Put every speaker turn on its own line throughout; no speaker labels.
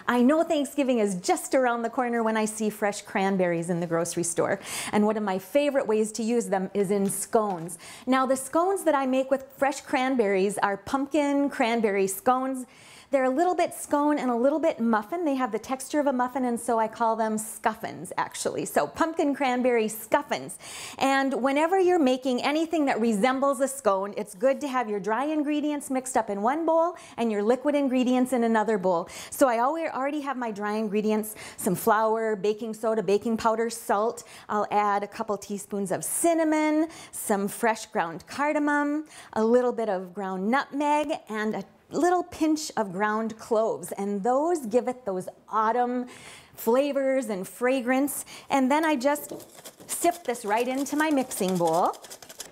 I know Thanksgiving is just around the corner when I see fresh cranberries in the grocery store. And one of my favorite ways to use them is in scones. Now the scones that I make with fresh cranberries are pumpkin-cranberry scones. They're a little bit scone and a little bit muffin. They have the texture of a muffin, and so I call them scuffins, actually. So pumpkin-cranberry scuffins. And whenever you're making anything that resembles a scone, it's good to have your dry ingredients mixed up in one bowl and your liquid ingredients in another bowl. So I already have my dry ingredients, some flour, baking soda, baking powder, salt. I'll add a couple teaspoons of cinnamon, some fresh ground cardamom, a little bit of ground nutmeg, and a little pinch of ground cloves, and those give it those autumn flavors and fragrance. And then I just sift this right into my mixing bowl.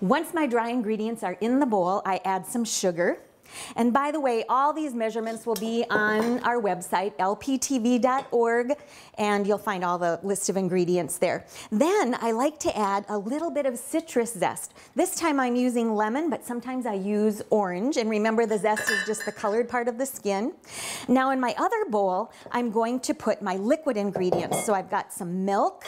Once my dry ingredients are in the bowl, I add some sugar. And by the way, all these measurements will be on our website, lptv.org, and you'll find all the list of ingredients there. Then I like to add a little bit of citrus zest. This time I'm using lemon, but sometimes I use orange. And remember, the zest is just the colored part of the skin. Now in my other bowl, I'm going to put my liquid ingredients. So I've got some milk.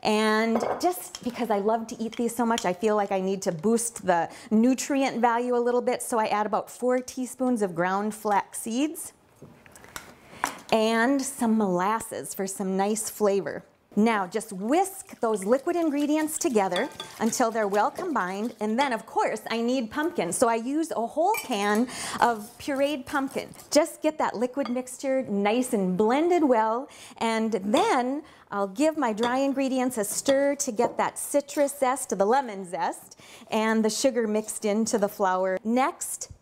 And just because I love to eat these so much, I feel like I need to boost the nutrient value a little bit. So I add about 4 teaspoons of ground flax seeds and some molasses for some nice flavor. Now just whisk those liquid ingredients together until they're well combined, and then of course I need pumpkin, so I use a whole can of pureed pumpkin. Just get that liquid mixture nice and blended well, and then I'll give my dry ingredients a stir to get that citrus zest, the lemon zest, and the sugar mixed into the flour. Next,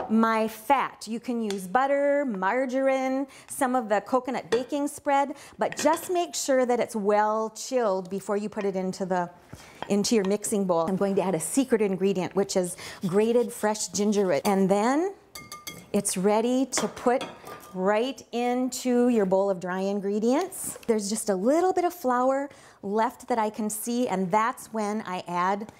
my fat. You can use butter, margarine, some of the coconut baking spread, but just make sure that it's well chilled before you put it into your mixing bowl. I'm going to add a secret ingredient, which is grated fresh ginger root. And then it's ready to put right into your bowl of dry ingredients. There's just a little bit of flour left that I can see, and that's when I add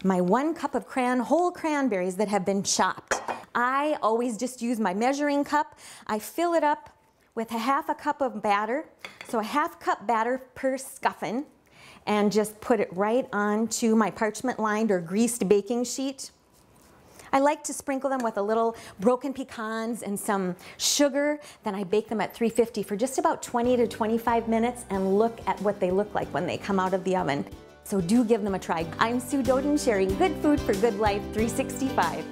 my 1 cup of whole cranberries that have been chopped. I always just use my measuring cup. I fill it up with a 1/2 cup of batter, so a 1/2 cup batter per scuffin, and just put it right onto my parchment lined or greased baking sheet. I like to sprinkle them with a little broken pecans and some sugar. Then I bake them at 350 for just about 20 to 25 minutes and look at what they look like when they come out of the oven. So do give them a try. I'm Sue Doden, sharing good food for good life 365.